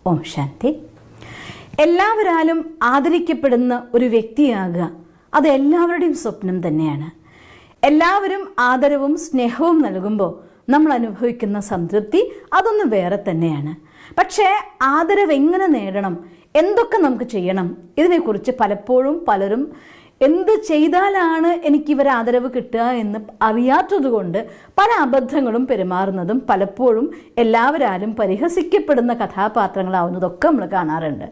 ഓം ശാന്തി. എല്ലാവരാലും ആദരിക്കപ്പെടുന്ന ഒരു വ്യക്തിയാകുക, അത് എല്ലാവരുടെയും സ്വപ്നം തന്നെയാണ്. എല്ലാവരും ആദരവും സ്നേഹവും നൽകുമ്പോൾ നമ്മൾ അനുഭവിക്കുന്ന സംതൃപ്തി അതൊന്ന് വേറെ തന്നെയാണ്. പക്ഷേ ആദരവ് എങ്ങനെ നേടണം, എന്തൊക്കെ നമുക്ക് ചെയ്യണം, ഇതിനെക്കുറിച്ച് പലപ്പോഴും പലരും എന്ത് ചെയ്താലാണ് എനിക്കിവർ ആദരവ് കിട്ടുക എന്ന് അറിയാത്തതുകൊണ്ട് പല അബദ്ധങ്ങളും പെരുമാറുന്നതും പലപ്പോഴും എല്ലാവരാലും പരിഹസിക്കപ്പെടുന്ന കഥാപാത്രങ്ങളാവുന്നതൊക്കെ നമ്മൾ കാണാറുണ്ട്.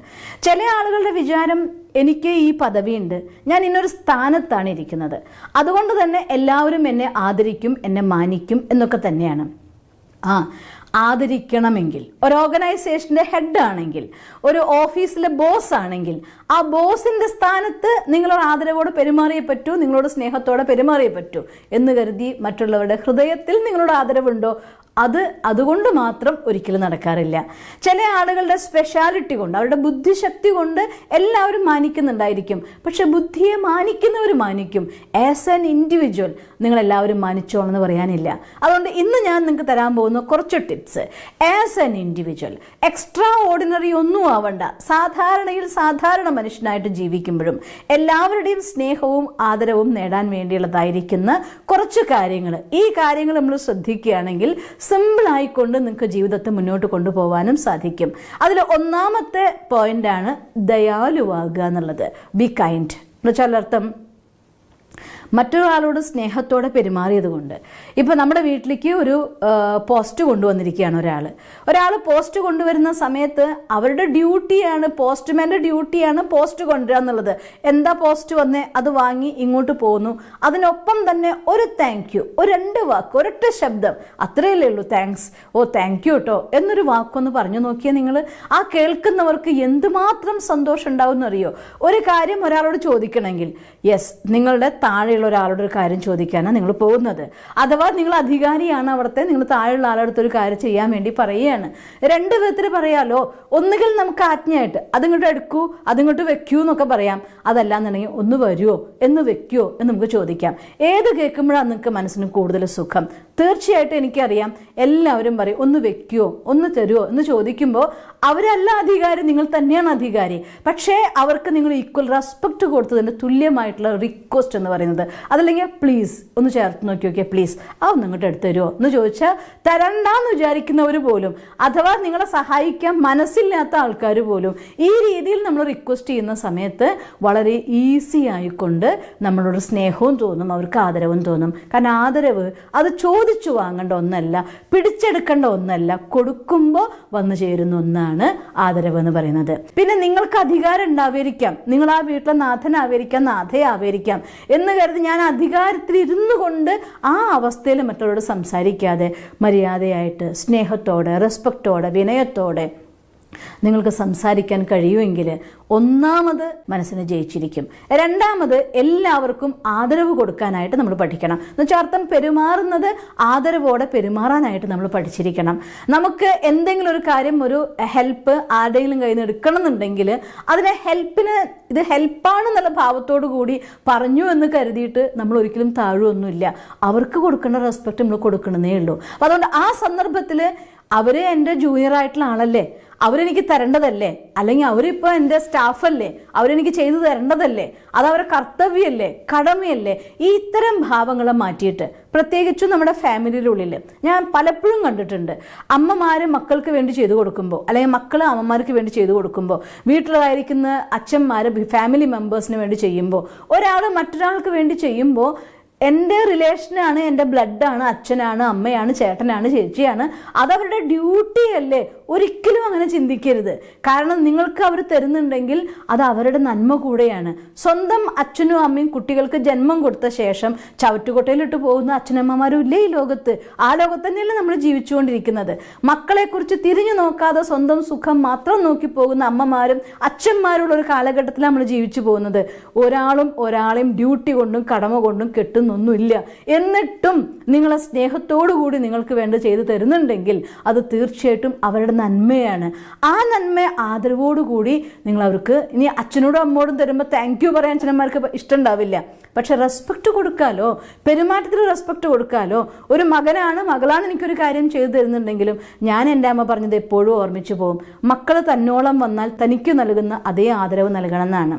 ചില ആളുകളുടെ വിചാരം, എനിക്ക് ഈ പദവിയുണ്ട്, ഞാൻ ഇന്നൊരു സ്ഥാനത്താണ് ഇരിക്കുന്നത്, അതുകൊണ്ട് തന്നെ എല്ലാവരും എന്നെ ആദരിക്കും, എന്നെ മാനിക്കും എന്നൊക്കെ തന്നെയാണ്. ആദരിക്കണമെങ്കിൽ, ഒരു ഓർഗനൈസേഷൻ്റെ ഹെഡ് ആണെങ്കിൽ, ഒരു ഓഫീസിലെ ബോസ് ആണെങ്കിൽ, ആ ബോസിൻ്റെ സ്ഥാനത്ത് നിങ്ങളോട് ആദരവോടെ പെരുമാറിയേ പറ്റൂ, നിങ്ങളോട് സ്നേഹത്തോടെ പെരുമാറിയേ പറ്റൂ എന്ന് കരുതി മറ്റുള്ളവരുടെ ഹൃദയത്തിൽ നിങ്ങളോട് ആദരവുണ്ടോ, അതുകൊണ്ട് മാത്രം ഒരിക്കലും നടക്കാറില്ല. ചില ആളുകളുടെ സ്പെഷ്യാലിറ്റി കൊണ്ട്, അവരുടെ ബുദ്ധിശക്തി കൊണ്ട് എല്ലാവരും മാനിക്കുന്നുണ്ടായിരിക്കും. പക്ഷെ ബുദ്ധിയെ മാനിക്കുന്നവർ മാനിക്കും. ആസ് ആൻ ഇൻഡിവിജ്വൽ നിങ്ങളെല്ലാവരും മാനിച്ചോളെന്ന് പറയാനില്ല. അതുകൊണ്ട് ഇന്ന് ഞാൻ നിങ്ങൾക്ക് തരാൻ പോകുന്ന കുറച്ച് tips, as an individual extra ordinary ഒന്നും ആവണ്ട, സാധാരണയിൽ സാധാരണ മനുഷ്യനായിട്ട് ജീവിക്കുമ്പോഴും എല്ലാവരുടെയും സ്നേഹവും ആദരവും നേടാൻ വേണ്ടിയുള്ളതായിരിക്കുന്ന കുറച്ച് കാര്യങ്ങൾ. ഈ കാര്യങ്ങൾ നമ്മൾ ശ്രദ്ധിക്കുകയാണെങ്കിൽ സിമ്പിളായിക്കൊണ്ട് നിങ്ങൾക്ക് ജീവിതത്തെ മുന്നോട്ട് കൊണ്ടുപോകാനും സാധിക്കും. അതിൽ ഒന്നാമത്തെ പോയിന്റാണ് ദയാലുവാകുക എന്നുള്ളത്. ബി കൈൻഡ് എന്ന് വെച്ചാൽ അർത്ഥം മറ്റൊരാളോട് സ്നേഹത്തോടെ പെരുമാറിയത് കൊണ്ട്. ഇപ്പം നമ്മുടെ വീട്ടിലേക്ക് ഒരു പോസ്റ്റ് കൊണ്ടുവന്നിരിക്കുകയാണ് ഒരാൾ പോസ്റ്റ് കൊണ്ടുവരുന്ന സമയത്ത് അവരുടെ ഡ്യൂട്ടിയാണ്, പോസ്റ്റ്മാൻ്റെ ഡ്യൂട്ടിയാണ് പോസ്റ്റ് കൊണ്ടുവരിക എന്നുള്ളത്. എന്താ പോസ്റ്റ് വന്നേ, അത് വാങ്ങി ഇങ്ങോട്ട് പോകുന്നു. അതിനൊപ്പം തന്നെ ഒരു താങ്ക് യു, ഒരു 2 വാക്ക്, ഒരൊറ്റ ശബ്ദം, അത്രയല്ലേ ഉള്ളൂ, താങ്ക്സ്, ഓ താങ്ക് യു കേട്ടോ എന്നൊരു വാക്കൊന്ന് പറഞ്ഞു നോക്കിയാൽ നിങ്ങൾ, ആ കേൾക്കുന്നവർക്ക് എന്തുമാത്രം സന്തോഷം ഉണ്ടാവും എന്നറിയോ. ഒരു കാര്യം ഒരാളോട് ചോദിക്കണമെങ്കിൽ, യെസ്, നിങ്ങളുടെ താഴെ ഒരാളോട് ഒരു കാര്യം ചോദിക്കാനാണ് നിങ്ങൾ പോകുന്നത്, അഥവാ നിങ്ങൾ അധികാരിയാണ് അവിടുത്തെ, നിങ്ങൾ താഴെയുള്ള ആളടുത്ത് ഒരു കാര്യം ചെയ്യാൻ വേണ്ടി പറയുകയാണ്. 2 വിധത്തിൽ പറയാലോ. ഒന്നുകിൽ നമുക്ക് ആജ്ഞയായിട്ട് അതിങ്ങോട്ട് എടുക്കൂ, അതിങ്ങോട്ട് വെക്കൂ എന്നൊക്കെ പറയാം. അതല്ലാന്നുണ്ടെങ്കിൽ ഒന്ന് വരുമോ, എന്ന് വെക്കുമോ എന്ന് നമുക്ക് ചോദിക്കാം. ഏത് കേൾക്കുമ്പോഴാണ് നിങ്ങൾക്ക് മനസ്സിന് കൂടുതൽ സുഖം? തീർച്ചയായിട്ടും എനിക്കറിയാം എല്ലാവരും പറയും ഒന്ന് വെക്കുമോ, ഒന്ന് തരുമോ എന്ന് ചോദിക്കുമ്പോൾ അവരല്ല അധികാരി, നിങ്ങൾ തന്നെയാണ് അധികാരി. പക്ഷേ അവർക്ക് നിങ്ങൾ ഈക്വൽ റെസ്പെക്റ്റ് കൊടുത്തതിന് തുല്യമായിട്ടുള്ള റിക്വസ്റ്റ് എന്ന് പറയുന്നത്, അതല്ലെങ്കിൽ പ്ലീസ് ഒന്ന് ചേർത്ത് നോക്കിയോക്കെ, പ്ലീസ് ഒന്ന് ഇങ്ങോട്ട് എടുത്തു തരുമോ എന്ന് ചോദിച്ചാൽ തരണ്ടാന്ന് വിചാരിക്കുന്നവർ പോലും, അഥവാ നിങ്ങളെ സഹായിക്കാൻ മനസ്സില്ലാത്ത ആൾക്കാർ പോലും ഈ രീതിയിൽ നമ്മൾ റിക്വസ്റ്റ് ചെയ്യുന്ന സമയത്ത് വളരെ ഈസി ആയിക്കൊണ്ട് നമ്മളോട് സ്നേഹവും തോന്നും, അവർക്ക് ആദരവും തോന്നും. കാരണം ആദരവ് അത് ചോദിച്ചു വാങ്ങേണ്ട ഒന്നല്ല, പിടിച്ചെടുക്കേണ്ട ഒന്നല്ല, കൊടുക്കുമ്പോൾ വന്നു ചേരുന്ന ഒന്നാണ് ആദരവ് എന്ന് പറയുന്നത്. പിന്നെ നിങ്ങൾക്ക് അധികാരം ഉണ്ടാവായിരിക്കാം, നിങ്ങൾ ആ വീട്ടിലെ നാഥനാവായിരിക്കാം, നാഥയാവായിരിക്കാം എന്ന് കരുതി ഞാൻ അധികാരത്തിൽ ഇരുന്നു കൊണ്ട് ആ അവസ്ഥയിൽ മറ്റുള്ളവരോട് സംസാരിക്കാതെ മര്യാദയായിട്ട് സ്നേഹത്തോടെ റെസ്പെക്റ്റോടെ വിനയത്തോടെ നിങ്ങൾക്ക് സംസാരിക്കാൻ കഴിയുമെങ്കിൽ ഒന്നാമത് മനസ്സിനെ ജയിച്ചിരിക്കും. രണ്ടാമത് എല്ലാവർക്കും ആദരവ് കൊടുക്കാനായിട്ട് നമ്മൾ പഠിക്കണം. എന്നുവെച്ചാൽ അർത്ഥം പെരുമാറുന്നത് ആദരവോടെ പെരുമാറാനായിട്ട് നമ്മൾ പഠിച്ചിരിക്കണം. നമുക്ക് എന്തെങ്കിലും ഒരു കാര്യം, ഒരു ഹെൽപ്പ് ആരുടെയെങ്കിലും കയ്യിൽ നിന്ന് എടുക്കണം എന്നുണ്ടെങ്കിൽ അതിനെ ഇത് ഹെൽപ്പാണെന്നുള്ള ഭാവത്തോടു കൂടി പറഞ്ഞു എന്ന് കരുതിയിട്ട് നമ്മൾ ഒരിക്കലും താഴുമൊന്നുമില്ല. അവർക്ക് കൊടുക്കേണ്ട റെസ്പെക്റ്റ് നമ്മൾ കൊടുക്കണമെന്നേ ഉള്ളൂ. അപ്പം അതുകൊണ്ട് ആ സന്ദർഭത്തിൽ അവർ എൻ്റെ ജൂനിയർ ആയിട്ടുള്ള ആളല്ലേ, അവരെനിക്ക് തരേണ്ടതല്ലേ, അല്ലെങ്കിൽ അവരിപ്പോൾ എൻ്റെ സ്റ്റാഫല്ലേ, അവരെനിക്ക് ചെയ്തു തരേണ്ടതല്ലേ, അതവരുടെ കർത്തവ്യമല്ലേ, കടമയല്ലേ, ഈ ഇത്തരം ഭാവങ്ങളെ മാറ്റിയിട്ട്, പ്രത്യേകിച്ചും നമ്മുടെ ഫാമിലിയിലുള്ളിൽ ഞാൻ പലപ്പോഴും കണ്ടിട്ടുണ്ട്, അമ്മമാർ മക്കൾക്ക് വേണ്ടി ചെയ്തു കൊടുക്കുമ്പോൾ, അല്ലെങ്കിൽ മക്കൾ അമ്മമാർക്ക് വേണ്ടി ചെയ്തു കൊടുക്കുമ്പോൾ, വീട്ടിലായിരിക്കുന്ന അച്ഛന്മാർ ഫാമിലി മെമ്പേഴ്സിന് വേണ്ടി ചെയ്യുമ്പോൾ, ഒരാൾ മറ്റൊരാൾക്ക് വേണ്ടി ചെയ്യുമ്പോൾ എൻ്റെ റിലേഷനാണ്, എൻ്റെ ബ്ലഡാണ്, അച്ഛനാണ്, അമ്മയാണ്, ചേട്ടനാണ്, ചേച്ചിയാണ്, അതവരുടെ ഡ്യൂട്ടി അല്ലേ. ഒരിക്കലും അങ്ങനെ ചിന്തിക്കരുത്. കാരണം നിങ്ങൾക്ക് അവർ തരുന്നുണ്ടെങ്കിൽ അത് അവരുടെ നന്മ കൂടെയാണ്. സ്വന്തം അച്ഛനും അമ്മയും കുട്ടികൾക്ക് ജന്മം കൊടുത്ത ശേഷം ചവറ്റുകൊട്ടയിലിട്ട് പോകുന്ന അച്ഛനമ്മമാരും ഇല്ലേ ഈ ലോകത്ത്. ആ ലോകത്ത് തന്നെയല്ലേ നമ്മൾ ജീവിച്ചുകൊണ്ടിരിക്കുന്നത്. മക്കളെക്കുറിച്ച് തിരിഞ്ഞു നോക്കാതെ സ്വന്തം സുഖം മാത്രം നോക്കി പോകുന്ന അമ്മമാരും അച്ഛന്മാരുള്ള ഒരു കാലഘട്ടത്തിൽ നമ്മൾ ജീവിച്ചു പോകുന്നത്. ഒരാളെയും ഡ്യൂട്ടി കൊണ്ടും കടമ കൊണ്ടും ഒന്നുമില്ല. എന്നിട്ടും നിങ്ങളെ സ്നേഹത്തോടു കൂടി നിങ്ങൾക്ക് വേണ്ട ചെയ്തു തരുന്നുണ്ടെങ്കിൽ അത് തീർച്ചയായിട്ടും അവരുടെ നന്മയാണ്. ആ നന്മ ആദരവോടുകൂടി നിങ്ങൾ അവർക്ക്, ഇനി അച്ഛനോടും അമ്മോടും തരുമ്പോൾ താങ്ക് യു പറയാൻ അച്ഛനന്മാർക്ക് ഇഷ്ടമുണ്ടാവില്ല, പക്ഷെ റെസ്പെക്റ്റ് കൊടുക്കാലോ, പെരുമാറ്റത്തിൽ റെസ്പെക്റ്റ് കൊടുക്കാലോ. ഒരു മകളാണ് എനിക്കൊരു കാര്യം ചെയ്തു തരുന്നുണ്ടെങ്കിലും ഞാൻ എൻ്റെ അമ്മ പറഞ്ഞത് എപ്പോഴും ഓർമ്മിച്ചു പോകും. മക്കൾ തന്നോളം വന്നാൽ തനിക്ക് നൽകുന്ന അതേ ആദരവ് നൽകണം എന്നാണ്.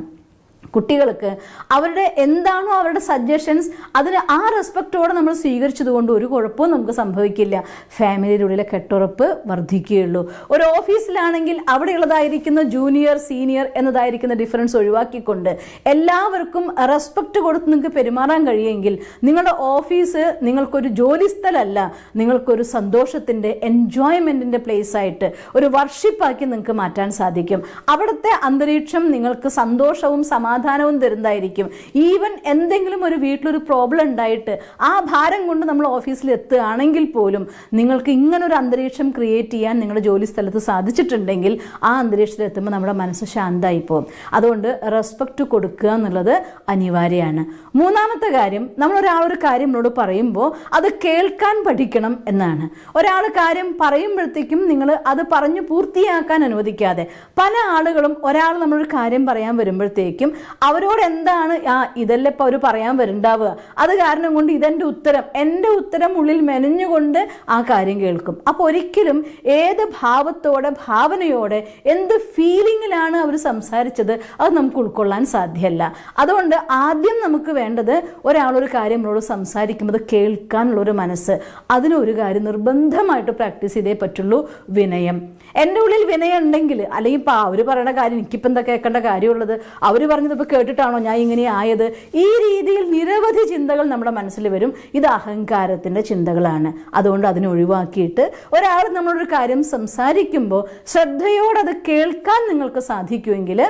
കുട്ടികൾക്ക് അവരുടെ എന്താണോ അവരുടെ സജഷൻസ് അതിന് ആ റെസ്പെക്റ്റോടെ നമ്മൾ സ്വീകരിച്ചത് കൊണ്ട് ഒരു കുഴപ്പവും നമുക്ക് സംഭവിക്കില്ല. ഫാമിലിയുടെ ഉള്ളിലെ കെട്ടുറപ്പ് വർദ്ധിക്കുകയുള്ളൂ. ഒരു ഓഫീസിലാണെങ്കിൽ അവിടെയുള്ളതായിരിക്കുന്ന ജൂനിയർ സീനിയർ എന്നതായിരിക്കുന്ന ഡിഫറൻസ് ഒഴിവാക്കിക്കൊണ്ട് എല്ലാവർക്കും റെസ്പെക്റ്റ് കൊടുത്ത് നിങ്ങൾക്ക് പെരുമാറാൻ കഴിയുമെങ്കിൽ നിങ്ങളുടെ ഓഫീസ് നിങ്ങൾക്കൊരു ജോലി സ്ഥലമല്ല, നിങ്ങൾക്കൊരു സന്തോഷത്തിൻ്റെ എൻജോയ്മെൻറ്റിൻ്റെ പ്ലേസ് ആയിട്ട് ഒരു വർഷിപ്പാക്കി നിങ്ങൾക്ക് മാറ്റാൻ സാധിക്കും. അവിടുത്തെ അന്തരീക്ഷം നിങ്ങൾക്ക് സന്തോഷവും സമാധാനവും തരുന്നതായിരിക്കും. ഈവൻ എന്തെങ്കിലും ഒരു വീട്ടിലൊരു പ്രോബ്ലം ഉണ്ടായിട്ട് ആ ഭാരം കൊണ്ട് നമ്മൾ ഓഫീസിൽ എത്തുകയാണെങ്കിൽ പോലും നിങ്ങൾക്ക് ഇങ്ങനൊരു അന്തരീക്ഷം ക്രിയേറ്റ് ചെയ്യാൻ നിങ്ങളുടെ ജോലി സ്ഥലത്ത് സാധിച്ചിട്ടുണ്ടെങ്കിൽ ആ അന്തരീക്ഷത്തിൽ എത്തുമ്പോൾ നമ്മുടെ മനസ്സ് ശാന്തമായി പോകും. അതുകൊണ്ട് റെസ്പെക്റ്റ് കൊടുക്കുക എന്നുള്ളത് അനിവാര്യമാണ്. മൂന്നാമത്തെ കാര്യം, നമ്മളൊരാളൊരു കാര്യം നമ്മളോട് പറയുമ്പോൾ അത് കേൾക്കാൻ പഠിക്കണം എന്നാണ്. ഒരാൾ കാര്യം പറയുമ്പോഴത്തേക്കും നിങ്ങൾ അത് പറഞ്ഞു പൂർത്തിയാക്കാൻ അനുവദിക്കാതെ, പല ആളുകളും ഒരാൾ നമ്മളൊരു കാര്യം പറയാൻ വരുമ്പോഴത്തേക്കും അവരോട് എന്താണ് ഇതല്ലേ ഇപ്പോൾ അവർ പറയാൻ വരുന്നുണ്ടാവുക, അത് കാരണം കൊണ്ട് ഇതെൻ്റെ ഉത്തരം, എൻ്റെ ഉത്തരം ഉള്ളിൽ മെനഞ്ഞുകൊണ്ട് ആ കാര്യം കേൾക്കും. അപ്പോൾ ഒരിക്കലും ഏത് ഭാവത്തോടെ ഭാവനയോടെ എന്ത് ഫീലിങ്ങിലാണ് അവർ സംസാരിച്ചത് അത് നമുക്ക് ഉൾക്കൊള്ളാൻ സാധ്യമല്ല. അതുകൊണ്ട് ആദ്യം നമുക്ക് വേണ്ടത് ഒരാളൊരു കാര്യം നമ്മളോട് സംസാരിക്കുമ്പോൾ കേൾക്കാനുള്ളൊരു മനസ്സ്. അതിനൊരു കാര്യം നിർബന്ധമായിട്ട് പ്രാക്ടീസ് ചെയ്തേ പറ്റുള്ളൂ, വിനയം. എൻ്റെ ഉള്ളിൽ വിനയം ഉണ്ടെങ്കിൽ, അല്ലെങ്കിൽ ഇപ്പോൾ അവർ പറയുന്ന കാര്യം എനിക്കിപ്പോൾ എന്താ കേൾക്കേണ്ട കാര്യമുള്ളത്, അവർ പറഞ്ഞതിപ്പോൾ കേട്ടിട്ടാണോ ഞാൻ ഇങ്ങനെ ആയത്, ഈ രീതിയിൽ നിരവധി ചിന്തകൾ നമ്മുടെ മനസ്സിൽ വരും. ഇത് അഹങ്കാരത്തിൻ്റെ ചിന്തകളാണ്. അതുകൊണ്ട് അതിനെ ഒഴിവാക്കിയിട്ട് ഒരാൾ നമ്മളൊരു കാര്യം സംസാരിക്കുമ്പോൾ ശ്രദ്ധയോടെ അത് കേൾക്കാൻ നിങ്ങൾക്ക് സാധിക്കുമെങ്കിൽ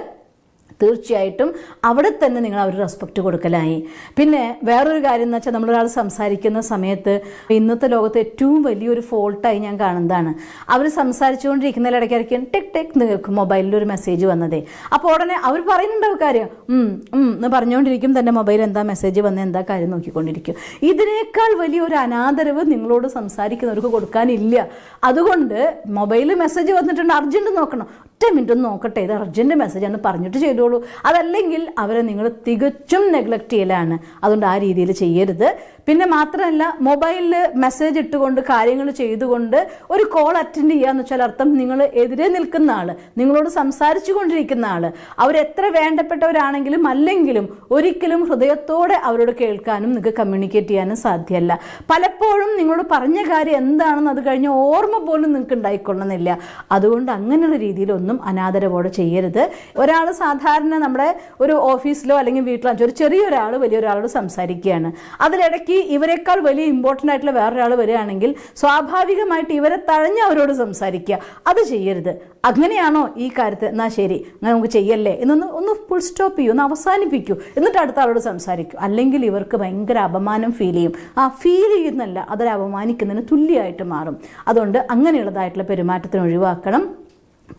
തീർച്ചയായിട്ടും അവിടെ തന്നെ നിങ്ങൾ അവർ റെസ്പെക്റ്റ് കൊടുക്കലായി. പിന്നെ വേറൊരു കാര്യം എന്ന് വെച്ചാൽ, നമ്മളൊരാൾ സംസാരിക്കുന്ന സമയത്ത് ഇന്നത്തെ ലോകത്ത് ഏറ്റവും വലിയൊരു ഫോൾട്ടായി ഞാൻ കാണുന്നതാണ്, അവർ സംസാരിച്ചുകൊണ്ടിരിക്കുന്നതിൽ ഇടയ്ക്കായിരിക്കും ടെക് ടെക് എന്ന് മൊബൈലിലൊരു മെസ്സേജ് വന്നതേ. അപ്പോൾ ഉടനെ അവർ പറയുന്നുണ്ടാവും കാര്യം എന്ന് പറഞ്ഞുകൊണ്ടിരിക്കും, തന്നെ മൊബൈൽ എന്താ മെസ്സേജ് വന്നത് എന്താ കാര്യം നോക്കിക്കൊണ്ടിരിക്കും. ഇതിനേക്കാൾ വലിയൊരു അനാദരവ് നിങ്ങളോട് സംസാരിക്കുന്നവർക്ക് കൊടുക്കാനില്ല. അതുകൊണ്ട് മൊബൈലിൽ മെസ്സേജ് വന്നിട്ടുണ്ട്, അർജൻറ്റ് നോക്കണം, 10 മിനിറ്റ് ഒന്ന് നോക്കട്ടെ, ഇത് അർജൻറ്റ് മെസ്സേജ് എന്ന് പറഞ്ഞിട്ട് ചെയ്തോളൂ. അതല്ലെങ്കിൽ അവരെ നിങ്ങൾ തികച്ചും നെഗ്ലക്റ്റ് ചെയ്യലാണ്. അതുകൊണ്ട് ആ രീതിയിൽ ചെയ്യരുത്. പിന്നെ മാത്രമല്ല, മൊബൈലിൽ മെസ്സേജ് ഇട്ടുകൊണ്ട് കാര്യങ്ങൾ ചെയ്തുകൊണ്ട് ഒരു കോൾ അറ്റൻഡ് ചെയ്യാന്ന് വെച്ചാൽ അർത്ഥം നിങ്ങൾ എതിരെ നിൽക്കുന്ന ആൾ, നിങ്ങളോട് സംസാരിച്ചു കൊണ്ടിരിക്കുന്ന ആൾ, അവരെത്ര വേണ്ടപ്പെട്ടവരാണെങ്കിലും അല്ലെങ്കിലും ഒരിക്കലും ഹൃദയത്തോടെ അവരോട് കേൾക്കാനും നിങ്ങൾക്ക് കമ്മ്യൂണിക്കേറ്റ് ചെയ്യാനും സാധ്യമല്ല. പലപ്പോഴും നിങ്ങളോട് പറഞ്ഞ കാര്യം എന്താണെന്ന് അത് കഴിഞ്ഞ് ഓർമ്മ പോലും നിങ്ങൾക്ക് ഉണ്ടായിക്കൊള്ളുന്നില്ല. അതുകൊണ്ട് അങ്ങനെയുള്ള രീതിയിലൊന്നും അനാദരവോടെ ചെയ്യരുത്. ഒരാൾ സാധാരണ നമ്മുടെ ഒരു ഓഫീസിലോ അല്ലെങ്കിൽ വീട്ടിലോ ഒരു ചെറിയൊരാൾ വലിയൊരാളോട് സംസാരിക്കുകയാണ്, അതിലിടയ്ക്ക് ഇവരെക്കാൾ വലിയ ഇമ്പോർട്ടൻ്റ് ആയിട്ടുള്ള വേറൊരാൾ വരികയാണെങ്കിൽ സ്വാഭാവികമായിട്ട് ഇവരെ തഴഞ്ഞ് അവരോട് സംസാരിക്കുക. അത് ചെയ്യരുത്. അങ്ങനെയാണോ ഈ കാര്യത്തിൽ, എന്നാൽ ശരി അങ്ങനെ നമുക്ക് ചെയ്യല്ലേ എന്നൊന്ന് ഫുൾ സ്റ്റോപ്പ് ചെയ്യൂ, ഒന്ന് അവസാനിപ്പിക്കൂ, എന്നിട്ട് അടുത്ത ആളോട് സംസാരിക്കൂ. അല്ലെങ്കിൽ ഇവർക്ക് ഭയങ്കര അപമാനം ഫീൽ ചെയ്യും. ആ ഫീൽ ചെയ്യുന്നല്ല, അതൊരു അപമാനിക്കുന്നതിന് തുല്യമായിട്ട് മാറും. അതുകൊണ്ട് അങ്ങനെയുള്ളതായിട്ടുള്ള പെരുമാറ്റത്തിന് ഒഴിവാക്കണം.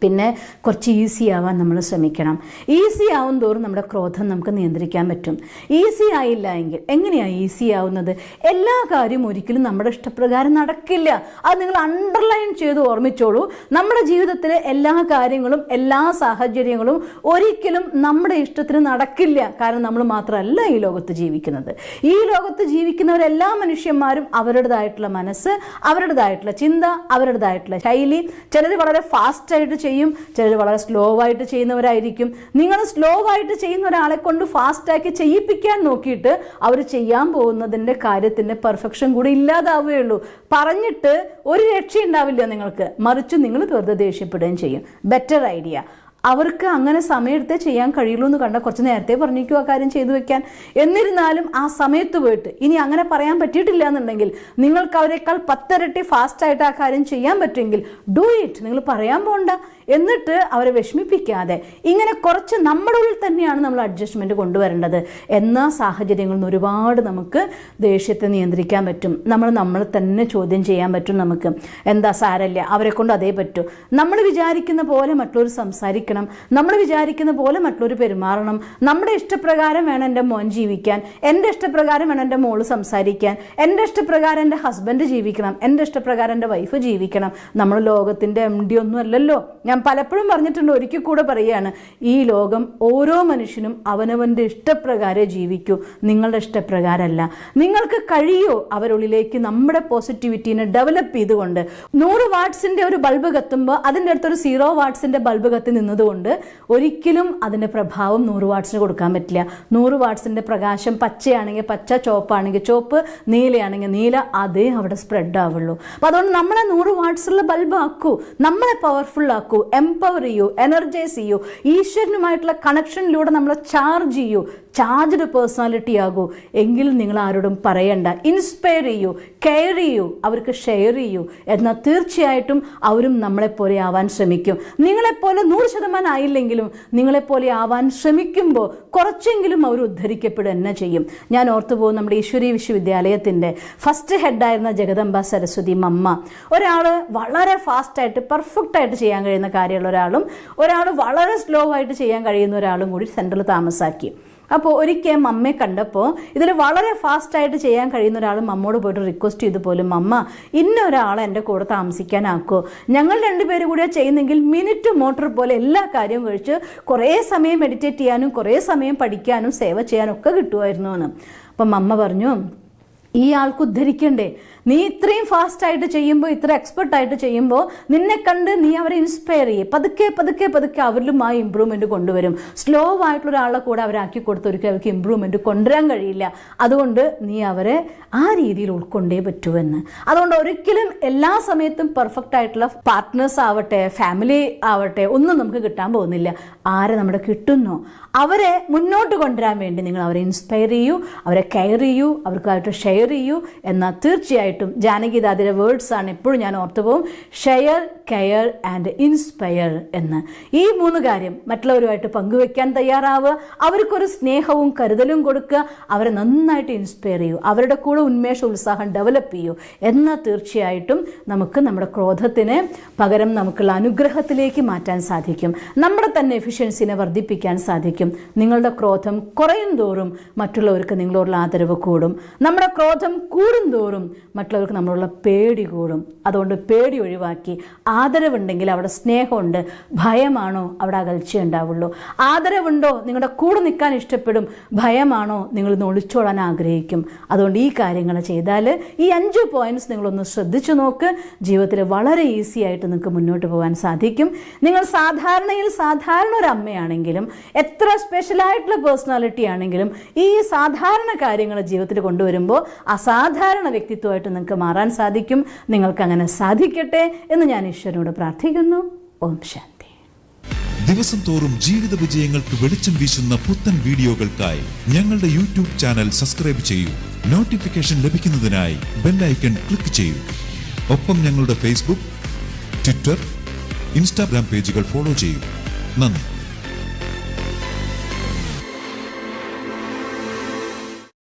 പിന്നെ കുറച്ച് ഈസി ആവാൻ നമ്മൾ ശ്രമിക്കണം. ഈസി ആവും തോറും നമ്മുടെ ക്രോധം നമുക്ക് നിയന്ത്രിക്കാൻ പറ്റും. ഈസി ആയില്ല എങ്കിൽ എങ്ങനെയാണ് ഈസി ആവുന്നത്? എല്ലാ കാര്യവും ഒരിക്കലും നമ്മുടെ ഇഷ്ടപ്രകാരം നടക്കില്ല. അത് നിങ്ങൾ അണ്ടർലൈൻ ചെയ്ത് ഓർമ്മിച്ചോളൂ. നമ്മുടെ ജീവിതത്തിലെ എല്ലാ കാര്യങ്ങളും എല്ലാ സാഹചര്യങ്ങളും ഒരിക്കലും നമ്മുടെ ഇഷ്ടത്തിന് നടക്കില്ല. കാരണം നമ്മൾ മാത്രമല്ല ഈ ലോകത്ത് ജീവിക്കുന്നത്. ഈ ലോകത്ത് ജീവിക്കുന്നവരെല്ലാ മനുഷ്യന്മാരും അവരുടേതായിട്ടുള്ള മനസ്സ്, അവരുടേതായിട്ടുള്ള ചിന്ത, അവരുടേതായിട്ടുള്ള ശൈലി. ചിലർ വളരെ ഫാസ്റ്റായിട്ട് ചെയ്യും, ചിലർ വളരെ സ്ലോ ആയിട്ട് ചെയ്യുന്നവരായിരിക്കും. നിങ്ങൾ സ്ലോ ആയിട്ട് ചെയ്യുന്ന ഒരാളെ കൊണ്ട് ഫാസ്റ്റാക്കി ചെയ്യിപ്പിക്കാൻ നോക്കിയിട്ട് അവർ ചെയ്യാൻ പോകുന്നതിൻ്റെ കാര്യത്തിൻ്റെ പെർഫെക്ഷൻ കൂടി ഇല്ലാതാവുകയുള്ളൂ. പറഞ്ഞിട്ട് ഒരു രക്ഷയുണ്ടാവില്ല നിങ്ങൾക്ക്, മറിച്ച് നിങ്ങൾ വെറുതെ ദേഷ്യപ്പെടുകയും ചെയ്യും. ബെറ്റർ ഐഡിയ, അവർക്ക് അങ്ങനെ സമയത്തെ ചെയ്യാൻ കഴിയുള്ളൂ എന്ന് കണ്ടാൽ കുറച്ച് നേരത്തെ പറഞ്ഞിരിക്കും ആ കാര്യം ചെയ്തു വെക്കാൻ. എന്നിരുന്നാലും ആ സമയത്ത് പോയിട്ട് ഇനി അങ്ങനെ പറയാൻ പറ്റിയിട്ടില്ല എന്നുണ്ടെങ്കിൽ നിങ്ങൾക്ക് അവരെക്കാൾ 10 ഇരട്ടി ഫാസ്റ്റായിട്ട് ആ കാര്യം ചെയ്യാൻ പറ്റുമെങ്കിൽ ഡു ഇറ്റ്. നിങ്ങൾ പറയാൻ പോകണ്ട, എന്നിട്ട് അവരെ വിഷമിപ്പിക്കാതെ ഇങ്ങനെ കുറച്ച് നമ്മുടെ ഉള്ളിൽ തന്നെയാണ് നമ്മൾ അഡ്ജസ്റ്റ്മെൻറ്റ് കൊണ്ടുവരേണ്ടത്. എന്നാ സാഹചര്യങ്ങളിൽ നിന്ന് ഒരുപാട് നമുക്ക് ദേഷ്യത്തെ നിയന്ത്രിക്കാൻ പറ്റും. നമ്മളെ തന്നെ ചോദ്യം ചെയ്യാൻ പറ്റും. നമുക്ക് എന്താ സാരമില്ല, അവരെ കൊണ്ട് അതേ പറ്റൂ. നമ്മൾ വിചാരിക്കുന്ന പോലെ മറ്റുള്ളവർ സംസാരിക്കണം, നമ്മൾ വിചാരിക്കുന്ന പോലെ മറ്റുള്ളവർ പെരുമാറണം. നമ്മുടെ ഇഷ്ടപ്രകാരം വേണം എൻ്റെ മോൻ ജീവിക്കാൻ, എൻ്റെ ഇഷ്ടപ്രകാരം വേണം എൻ്റെ മോള് സംസാരിക്കാൻ, എൻ്റെ ഇഷ്ടപ്രകാരം എൻ്റെ ഹസ്ബൻഡ് ജീവിക്കണം, എൻ്റെ ഇഷ്ടപ്രകാരം എൻ്റെ വൈഫ് ജീവിക്കണം. നമ്മൾ ലോകത്തിൻ്റെ MD ഒന്നും അല്ലല്ലോ. ഞാൻ പലപ്പോഴും പറഞ്ഞിട്ടുണ്ട്, ഒരിക്കൽ കൂടെ പറയുകയാണ്, ഈ ലോകം ഓരോ മനുഷ്യനും അവനവൻ്റെ ഇഷ്ടപ്രകാരം ജീവിക്കൂ, നിങ്ങളുടെ ഇഷ്ടപ്രകാരമല്ല. നിങ്ങൾക്ക് കഴിയോ അവരുള്ളിലേക്ക് നമ്മുടെ പോസിറ്റിവിറ്റീനെ ഡെവലപ്പ് ചെയ്തുകൊണ്ട് 100 വാട്ട്സിൻ്റെ ഒരു ബൾബ് കത്തുമ്പോൾ അതിൻ്റെ അടുത്തൊരു 0 വാട്ട്സിൻ്റെ ബൾബ് കത്തി നിന്നതുകൊണ്ട് ഒരിക്കലും അതിൻ്റെ പ്രഭാവം 100 വാട്ട്സിന് കൊടുക്കാൻ പറ്റില്ല. 100 വാട്ട്സിൻ്റെ പ്രകാശം പച്ചയാണെങ്കിൽ പച്ച, ചുവപ്പാണെങ്കിൽ ചുവപ്പ്, നീലയാണെങ്കിൽ നീല, അതേ അവിടെ സ്പ്രെഡ് ആവുള്ളൂ. അപ്പം അതുകൊണ്ട് നമ്മളെ 100 വാട്ട്സുള്ള ബൾബ് ആക്കൂ, നമ്മളെ പവർഫുൾ ആക്കൂ, എംപവർ ചെയ്യൂ, എനർജൈസ് ചെയ്യൂ, ഈശ്വരനുമായിട്ടുള്ള കണക്ഷനിലൂടെ നമ്മളെ ചാർജ് ചെയ്യൂ, ചാർജ്ഡ് പേഴ്സണാലിറ്റി ആകൂ. എങ്കിൽ നിങ്ങൾ ആരോടും പറയണ്ട, ഇൻസ്പയർ ചെയ്യൂ, കെയർ ചെയ്യൂ, അവർക്ക് ഷെയർ ചെയ്യൂ. എന്നാൽ തീർച്ചയായിട്ടും അവരും നമ്മളെപ്പോലെ ആവാൻ ശ്രമിക്കും. നിങ്ങളെപ്പോലെ 100% ആയില്ലെങ്കിലും നിങ്ങളെപ്പോലെ ആവാൻ ശ്രമിക്കുമ്പോൾ കുറച്ചെങ്കിലും അവർ ഉദ്ധരിക്കപ്പെടുക തന്നെ ചെയ്യും. ഞാൻ ഓർത്തു പോകും, നമ്മുടെ ഈശ്വരീയ വിശ്വവിദ്യാലയത്തിൻ്റെ ഫസ്റ്റ് ഹെഡായിരുന്ന ജഗദംബ സരസ്വതി മമ്മ, ഒരാൾ വളരെ ഫാസ്റ്റായിട്ട് പെർഫെക്റ്റായിട്ട് ചെയ്യാൻ കഴിയുന്ന കാര്യമുള്ള ഒരാൾ വളരെ സ്ലോ ആയിട്ട് ചെയ്യാൻ കഴിയുന്ന ഒരാളും കൂടി സെൻറ്ററിൽ താമസാക്കി. അപ്പോൾ ഒരിക്കൽ മമ്മയെ കണ്ടപ്പോൾ ഇതിൽ വളരെ ഫാസ്റ്റായിട്ട് ചെയ്യാൻ കഴിയുന്ന ഒരാൾ മമ്മോട് പോയിട്ട് റിക്വസ്റ്റ് ചെയ്തു പോലും, മമ്മ ഇന്ന ഒരാളെ എൻ്റെ കൂടെ താമസിക്കാനാക്കുമോ, ഞങ്ങൾ 2 പേര് കൂടിയാണ് ചെയ്യുന്നെങ്കിൽ മിനിറ്റ് മോട്ടർ പോലെ എല്ലാ കാര്യവും കഴിച്ച് കുറേ സമയം മെഡിറ്റേറ്റ് ചെയ്യാനും കുറേ സമയം പഠിക്കാനും സേവ ചെയ്യാനും ഒക്കെ കിട്ടുമായിരുന്നു എന്ന്. അപ്പം മമ്മ പറഞ്ഞു, ഈ ആൾക്ക് ഉദ്ധരിക്കണ്ടേ, നീ ഇത്രയും ഫാസ്റ്റായിട്ട് ചെയ്യുമ്പോൾ, ഇത്ര എക്സ്പെർട്ടായിട്ട് ചെയ്യുമ്പോൾ നിന്നെ കണ്ട് നീ അവരെ ഇൻസ്പയർ ചെയ്യും. പതുക്കെ പതുക്കെ പതുക്കെ അവരിലും ആ ഇമ്പ്രൂവ്മെൻറ്റ് കൊണ്ടുവരും. സ്ലോ ആയിട്ടുള്ള ഒരാളെ കൂടെ അവരാക്കി കൊടുത്ത് ഒരിക്കലും അവർക്ക് ഇമ്പ്രൂവ്മെൻറ്റ് കൊണ്ടുവരാൻ കഴിയില്ല. അതുകൊണ്ട് നീ അവരെ ആ രീതിയിൽ ഉൾക്കൊണ്ടേ പറ്റുമെന്ന്. അതുകൊണ്ട് ഒരിക്കലും എല്ലാ സമയത്തും പെർഫെക്റ്റ് ആയിട്ടുള്ള പാർട്ട്നേഴ്സ് ആവട്ടെ, ഫാമിലി ആവട്ടെ, ഒന്നും നമുക്ക് കിട്ടാൻ പോകുന്നില്ല. ആരെ നമ്മുടെ കിട്ടുന്നോ അവരെ മുന്നോട്ട് കൊണ്ടുവരാൻ വേണ്ടി നിങ്ങൾ അവരെ ഇൻസ്പയർ ചെയ്യൂ, അവരെ കെയർ ചെയ്യൂ, അവർക്കായിട്ട് ഷെയർ ചെയ്യൂ. എന്നാൽ തീർച്ചയായിട്ടും ജാനകിദാദിയുടെ വേർഡ്സ് ആണ് എപ്പോഴും ഞാൻ ഓർത്തു പോകും, ഷെയർ, കെയർ ആൻഡ് ഇൻസ്പയർ എന്ന്. ഈ 3 കാര്യം മറ്റുള്ളവരുമായിട്ട് പങ്കുവെക്കാൻ തയ്യാറാവുക, അവർക്കൊരു സ്നേഹവും കരുതലും കൊടുക്കുക, അവരെ നന്നായിട്ട് ഇൻസ്പയർ ചെയ്യൂ, അവരുടെ കൂടെ ഉന്മേഷ ഉത്സാഹം ഡെവലപ്പ് ചെയ്യൂ. എന്നാൽ തീർച്ചയായിട്ടും നമുക്ക് നമ്മുടെ ക്രോധത്തിന് പകരം നമുക്കുള്ള അനുഗ്രഹത്തിലേക്ക് മാറ്റാൻ സാധിക്കും, നമ്മുടെ തന്നെ എഫിഷ്യൻസിനെ വർദ്ധിപ്പിക്കാൻ സാധിക്കും. നിങ്ങളുടെ ക്രോധം കുറയും തോറും മറ്റുള്ളവർക്ക് നിങ്ങളോടുള്ള ആദരവ് കൂടും. നമ്മുടെ ക്രോധം കൂടും തോറും മറ്റുള്ളവർക്ക് നമ്മളുള്ള പേടി കൂടും. അതുകൊണ്ട് പേടി ഒഴിവാക്കി ആദരവുണ്ടെങ്കിൽ അവിടെ സ്നേഹമുണ്ട്. ഭയമാണോ അവിടെ അകൽച്ച ഉണ്ടാവുള്ളൂ. ആദരവുണ്ടോ നിങ്ങളുടെ കൂടെ നിൽക്കാൻ ഇഷ്ടപ്പെടും. ഭയമാണോ നിങ്ങൾ ഒളിച്ചോടാൻ ആഗ്രഹിക്കും. അതുകൊണ്ട് ഈ കാര്യങ്ങൾ ചെയ്താൽ ഈ 5 പോയിന്റ്സ് നിങ്ങളൊന്ന് ശ്രദ്ധിച്ചു നോക്ക്. ജീവിതത്തിൽ വളരെ ഈസി ആയിട്ട് നിങ്ങൾക്ക് മുന്നോട്ട് പോകാൻ സാധിക്കും. നിങ്ങൾ സാധാരണ ഒരു അമ്മയാണെങ്കിലും എത്ര സ്പെഷ്യലായിട്ടുള്ള പേഴ്സണാലിറ്റി ആണെങ്കിലും ഈ സാധാരണ കാര്യങ്ങൾ ജീവിതത്തിൽ കൊണ്ടുവരുമ്പോൾ അസാധാരണ വ്യക്തിത്വമായിട്ട് നിങ്ങൾക്ക് മാറാൻ സാധിക്കും. നിങ്ങൾക്ക് അങ്ങനെ സാധിക്കട്ടെ എന്ന് ഞാൻ ഈശ്വരനോട് പ്രാർത്ഥിക്കുന്നു. ഓം ശാന്തി. ദിവസം തോറും ജീവിത വിജയങ്ങൾക്ക് വെളിച്ചം വീശുന്ന പുത്തൻ വീഡിയോകൾക്കായി ഞങ്ങളുടെ യൂട്യൂബ് ചാനൽ സബ്സ്ക്രൈബ് ചെയ്യൂ. നോട്ടിഫിക്കേഷൻ ലഭിക്കുന്നതിനായി ബെൽ ഐക്കൺ ക്ലിക്ക് ചെയ്യൂ. ഒപ്പം ഞങ്ങളുടെ ഫേസ്ബുക്ക്, ട്വിറ്റർ, ഇൻസ്റ്റാഗ്രാം പേജുകൾ ഫോളോ ചെയ്യൂ. നന്ദി.